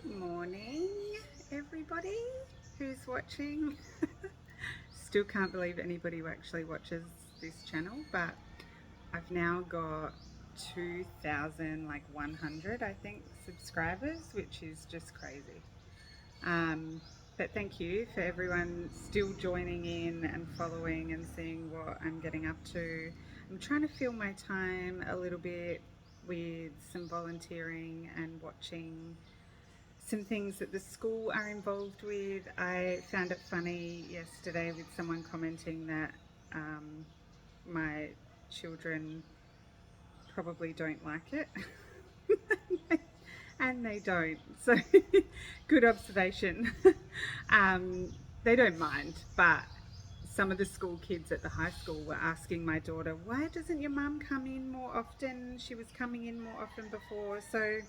Good morning, everybody who's watching. Still can't believe anybody who actually watches this channel, but I've now got 2,100, I think, subscribers, which is just crazy. But thank you for everyone still joining in and following and seeing what I'm getting up to. I'm trying to fill my time a little bit with some volunteering and watching some things that the school are involved with. I found it funny yesterday with someone commenting that my children probably don't like it. And they don't. So, good observation. They don't mind, but some of the school kids at the high school were asking my daughter, why doesn't your mum come in more often? She was coming in more often before. So,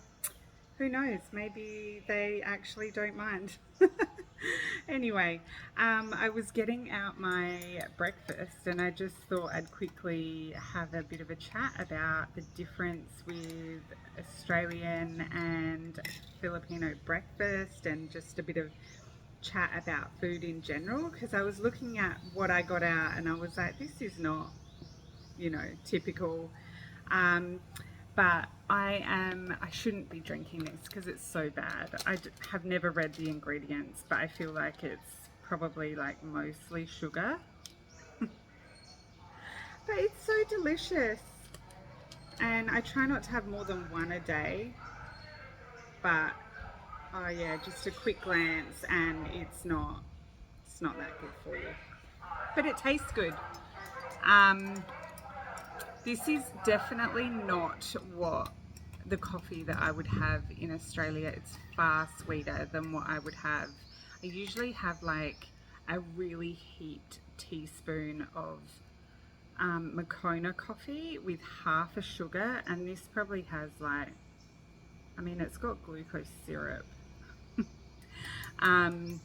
who knows? Maybe they actually don't mind. Anyway, I was getting out my breakfast and I just thought I'd quickly have a bit of a chat about the difference with Australian and Filipino breakfast and just a bit of chat about food in general, because I was looking at what I got out and I was like, this is not, typical. Um, but I shouldn't be drinking this because it's so bad. Have never read the ingredients, but I feel like it's probably like mostly sugar. But it's so delicious. And I try not to have more than one a day. But oh yeah, just a quick glance and it's not that good for you. But it tastes good. Um, This is definitely not what the coffee that I would have in Australia. It's far sweeter than what I would have. I usually have like a really heaped teaspoon of Moccona coffee with half a sugar, and this probably has like, it's got glucose syrup. um,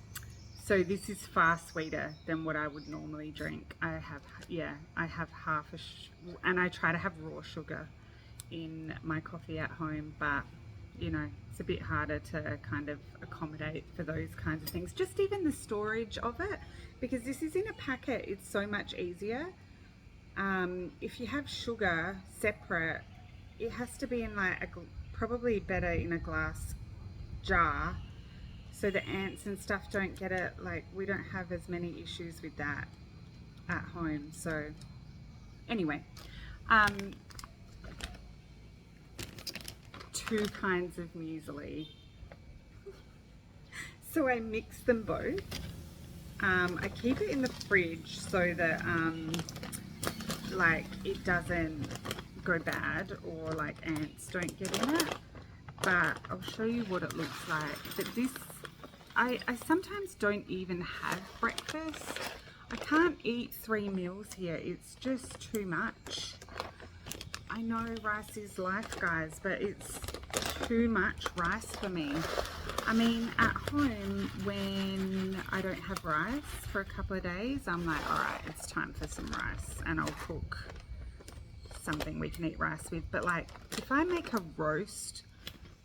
so this is far sweeter than what I would normally drink. I have half and I try to have raw sugar in my coffee at home, but it's a bit harder to kind of accommodate for those kinds of things. Just even the storage of it, because this is in a packet, it's so much easier. If you have sugar separate, it has to be in like probably better in a glass jar so the ants and stuff don't get it. Like, we don't have as many issues with that at home. So anyway, two kinds of muesli. So I mix them both. I keep it in the fridge so that like it doesn't go bad or like ants don't get in it. But I'll show you what it looks like. But this, I sometimes don't even have breakfast. I can't eat 3 meals here. It's just too much. I know rice is life, guys, but it's too much rice for me. At home, when I don't have rice for a couple of days, I'm like, all right, it's time for some rice, and I'll cook something we can eat rice with. But like, if I make a roast,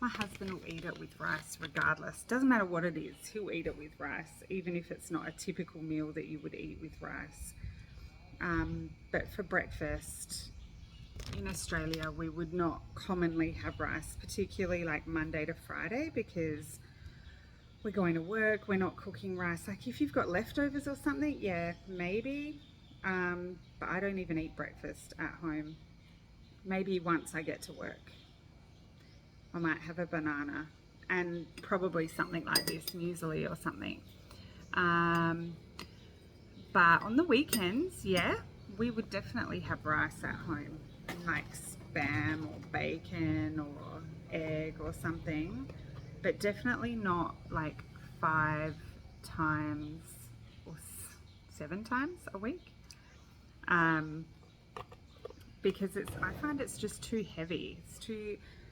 my husband will eat it with rice regardless. Doesn't matter what it is, he'll eat it with rice, even if it's not a typical meal that you would eat with rice. But for breakfast in Australia, we would not commonly have rice, particularly like Monday to Friday, because we're going to work, we're not cooking rice. Like if you've got leftovers or something, yeah, maybe. But I don't even eat breakfast at home. Maybe once I get to work, I might have a banana and probably something like this, muesli or something. But on the weekends, yeah, we would definitely have rice at home, like spam or bacon or egg or something, but definitely not like 5 times or 7 times a week. Because I find it's just too heavy.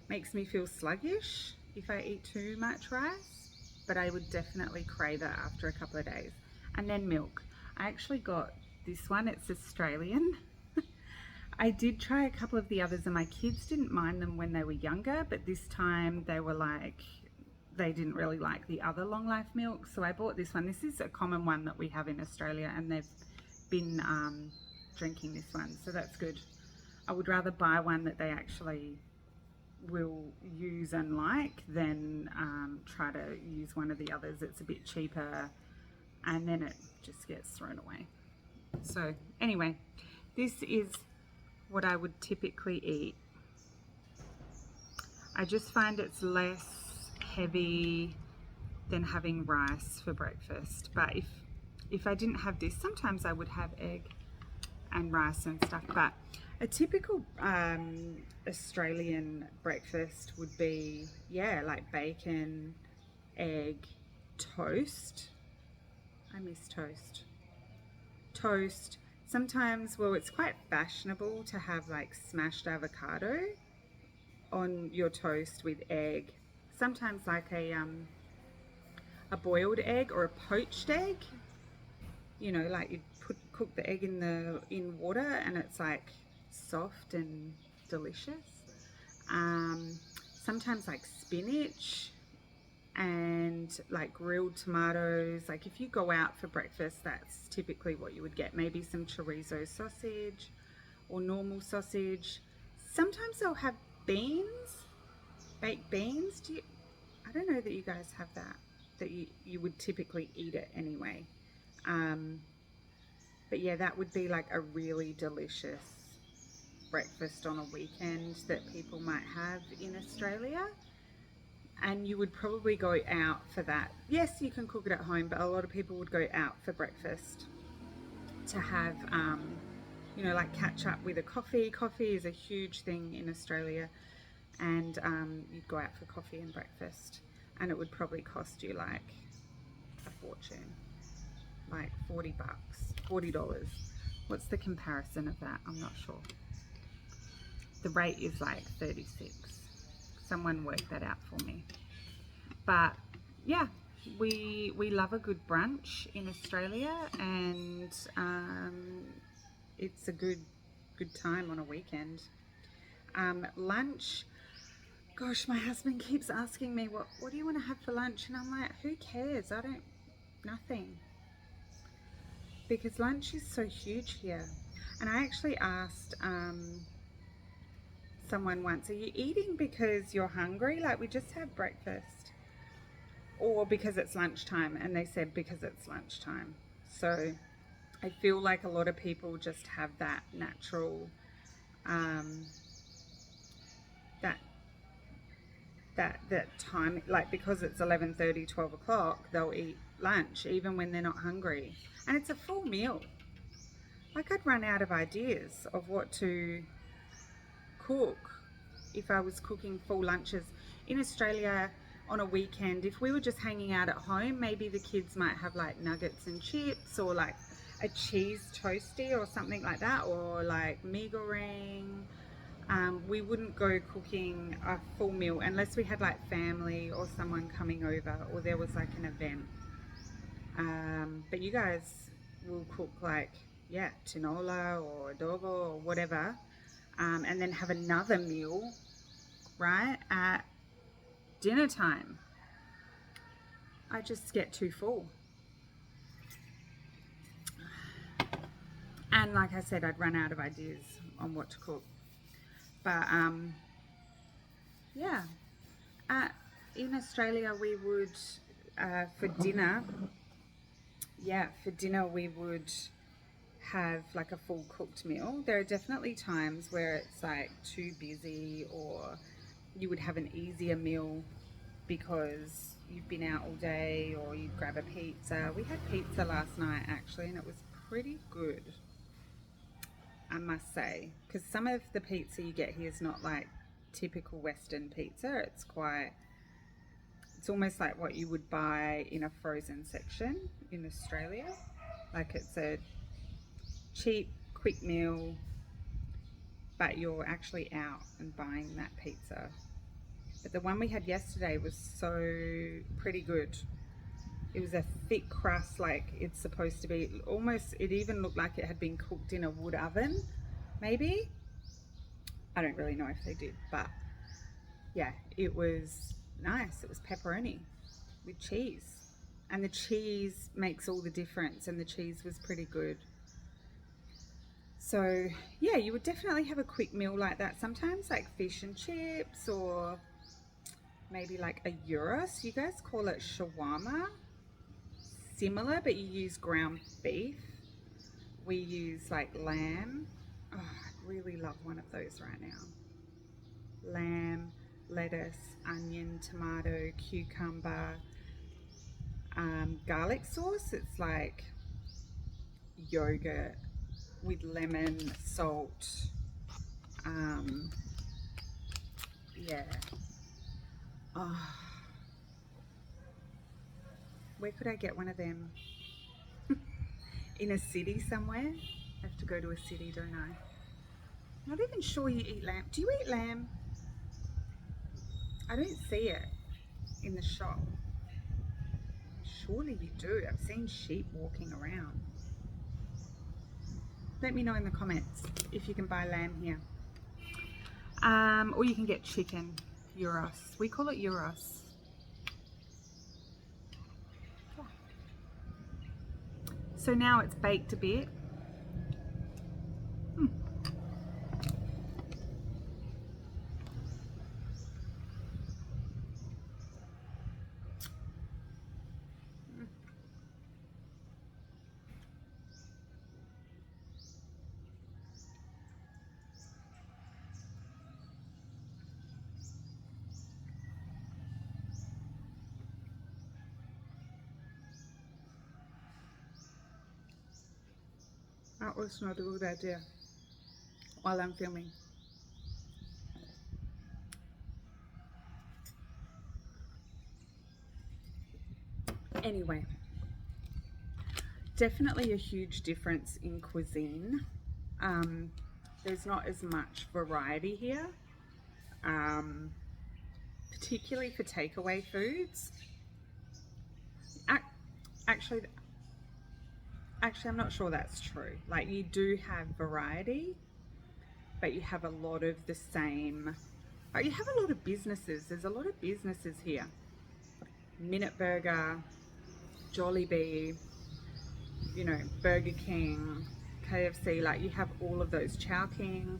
Makes me feel sluggish if I eat too much rice, but I would definitely crave it after a couple of days. And then milk. I actually got this one, it's Australian. I did try a couple of the others and my kids didn't mind them when they were younger, but this time they were like, they didn't really like the other long life milk, so I bought this one. This is a common one that we have in Australia, and they've been drinking this one, so that's good. I would rather buy one that they actually will use and like than try to use one of the others. It's a bit cheaper and then it just gets thrown away. So anyway, this is what I would typically eat. I just find it's less heavy than having rice for breakfast, but if I didn't have this, sometimes I would have egg and rice and stuff. But a typical Australian breakfast would be, yeah, like bacon, egg, toast. I miss toast. Toast. Sometimes, well, it's quite fashionable to have like smashed avocado on your toast with egg. Sometimes like a boiled egg or a poached egg. You know, like you cook the egg in water and it's like soft and delicious. Sometimes like spinach and like grilled tomatoes. Like if you go out for breakfast, that's typically what you would get. Maybe some chorizo sausage or normal sausage. Sometimes they'll have beans, baked beans. I don't know that you guys have that you would typically eat it anyway. But yeah, that would be like a really delicious breakfast on a weekend that people might have in Australia. And you would probably go out for that. Yes, you can cook it at home, but a lot of people would go out for breakfast to have, you know, like catch up with a coffee. Coffee is a huge thing in Australia, and you'd go out for coffee and breakfast, and it would probably cost you like a fortune, like $40, $40. What's the comparison of that? I'm not sure. The rate is like 36. Someone worked that out for me. But yeah, we love a good brunch in Australia, and it's a good time on a weekend. Lunch, gosh, my husband keeps asking me what do you want to have for lunch, and I'm like, who cares? Nothing, because lunch is so huge here. And I actually asked someone once, are you eating because you're hungry, like we just had breakfast, or because it's lunchtime? And they said because it's lunchtime. So I feel like a lot of people just have that natural that time, like because it's 11:30, 12 o'clock, they'll eat lunch even when they're not hungry, and it's a full meal. Like I'd run out of ideas of what to cook if I was cooking full lunches. In Australia on a weekend, if we were just hanging out at home, maybe the kids might have like nuggets and chips, or like a cheese toasty or something like that, or like mee goreng. We wouldn't go cooking a full meal unless we had like family or someone coming over, or there was like an event. But you guys will cook like, yeah, tinola or adobo or whatever, and then have another meal, right, at dinner time. I just get too full. And like I said, I'd run out of ideas on what to cook. But yeah, in Australia we would, for dinner we would have like a full cooked meal. There are definitely times where it's like too busy, or you would have an easier meal because you've been out all day, or you'd grab a pizza. We had pizza last night actually, and it was pretty good, I must say, because some of the pizza you get here is not like typical Western pizza. It's almost like what you would buy in a frozen section in Australia. Like it's a cheap, quick meal, but you're actually out and buying that pizza. But the one we had yesterday was so pretty good. It was a thick crust, like it's supposed to be. Almost, it even looked like it had been cooked in a wood oven, maybe. I don't really know if they did, but yeah, it was nice. It was pepperoni with cheese, and the cheese makes all the difference, and the cheese was pretty good. So yeah, you would definitely have a quick meal like that sometimes, like fish and chips, or maybe like a gyros. You guys call it shawarma, similar, but you use ground beef. We use like lamb. Oh, I really love one of those right now. Lamb, lettuce, onion, tomato, cucumber, garlic sauce. It's like yogurt with lemon, salt. Yeah. Oh, where could I get one of them? In a city somewhere? I have to go to a city, don't I? Not even sure you eat lamb. Do you eat lamb? I don't see it in the shop. Surely you do. I've seen sheep walking around. Let me know in the comments if you can buy lamb here. Or you can get chicken, gyros. We call it gyros. So now it's baked a bit. That was not a good idea while I'm filming. Anyway, definitely a huge difference in cuisine. There's not as much variety here, particularly for takeaway foods. Actually, I'm not sure that's true. Like, you do have variety, but you have a lot of the same. You have a lot of businesses. There's a lot of businesses here. Minute Burger, Jollibee, you know, Burger King, KFC. Like, you have all of those. Chowking,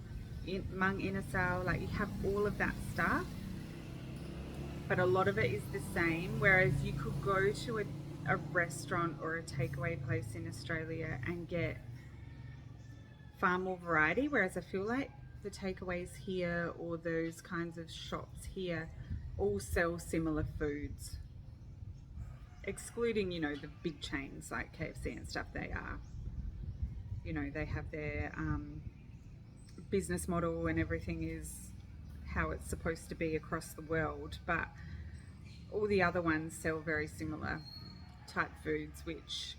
Mang Inasal. Like, you have all of that stuff, but a lot of it is the same. Whereas you could go to a restaurant or a takeaway place in Australia and get far more variety, whereas I feel like the takeaways here or those kinds of shops here all sell similar foods, excluding, you know, the big chains like KFC and stuff. They are, you know, they have their business model and everything is how it's supposed to be across the world, but all the other ones sell very similar type foods, which,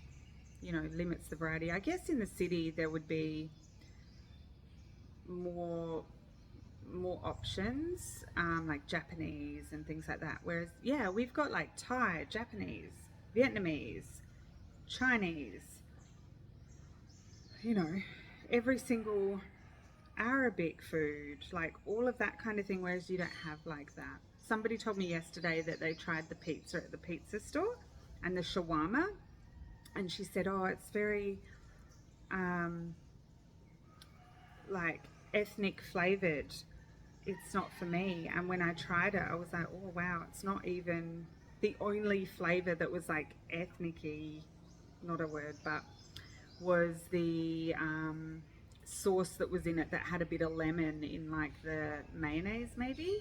you know, limits the variety. I guess in the city there would be more options, like Japanese and things like that, whereas yeah, we've got like Thai, Japanese, Vietnamese, Chinese, you know, every single Arabic food, like all of that kind of thing, whereas you don't have like that. Somebody told me yesterday that they tried the pizza at the pizza store and the shawarma, and she said, oh, it's very like ethnic flavored. It's not for me. And when I tried it, I was like, oh wow, it's not even the only flavor that was like ethnic-y, not a word, but was the sauce that was in it that had a bit of lemon in, like the mayonnaise maybe.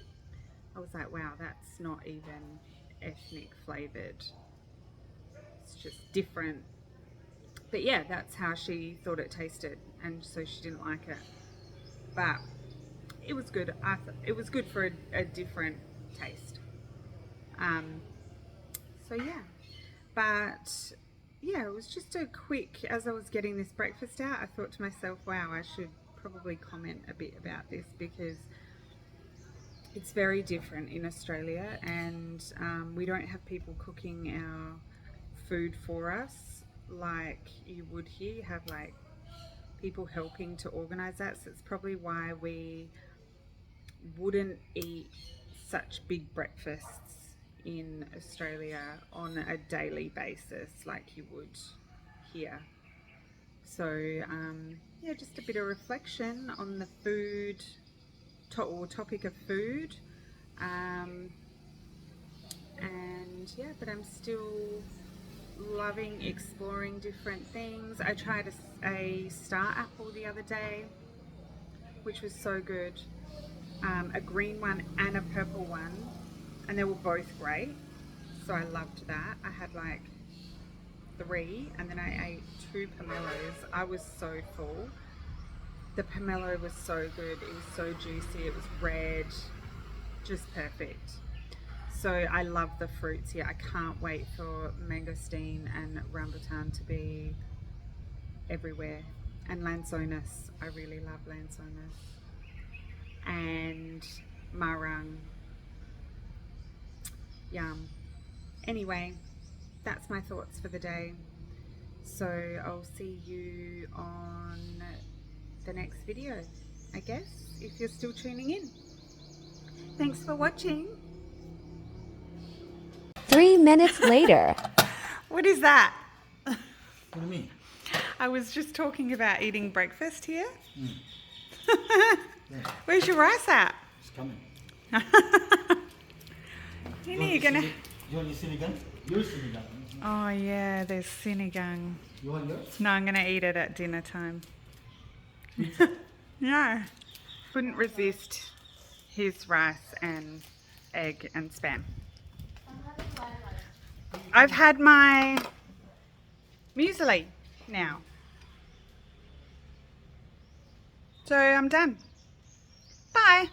I was like, wow, that's not even ethnic flavored. It's just different. But yeah, that's how she thought it tasted, and so she didn't like it. But it was good. It was good for a different taste. So yeah, but yeah, it was just a quick, as I was getting this breakfast out, I thought to myself, wow, I should probably comment a bit about this because it's very different in Australia, and we don't have people cooking our food for us like you would here. You have like people helping to organize that, so it's probably why we wouldn't eat such big breakfasts in Australia on a daily basis like you would here. So yeah, just a bit of reflection on the food or topic of food, and yeah, but I'm still loving exploring different things. I tried a star apple the other day, which was so good. A green one and a purple one, and they were both great, so I loved that. I had like 3, and then I ate 2 pomelos. I was so full. The pomelo was so good. It was so juicy. It was red, just perfect. So I love the fruits here. I can't wait for mangosteen and rambutan to be everywhere. And lanzones. I really love lanzones. And marang. Yum. Anyway, that's my thoughts for the day. So I'll see you on the next video, I guess, if you're still tuning in. Thanks for watching. 3 minutes later. What is that? What do you mean? I was just talking about eating breakfast here. Yeah, Where's your rice at? it's coming. You're gonna... You want your sinigang? Your sinigang. Oh yeah, there's sinigang. You want yours? No, I'm gonna eat it at dinner time. Pizza? No, couldn't resist his rice and egg and spam. I've had my muesli now, so I'm done. Bye.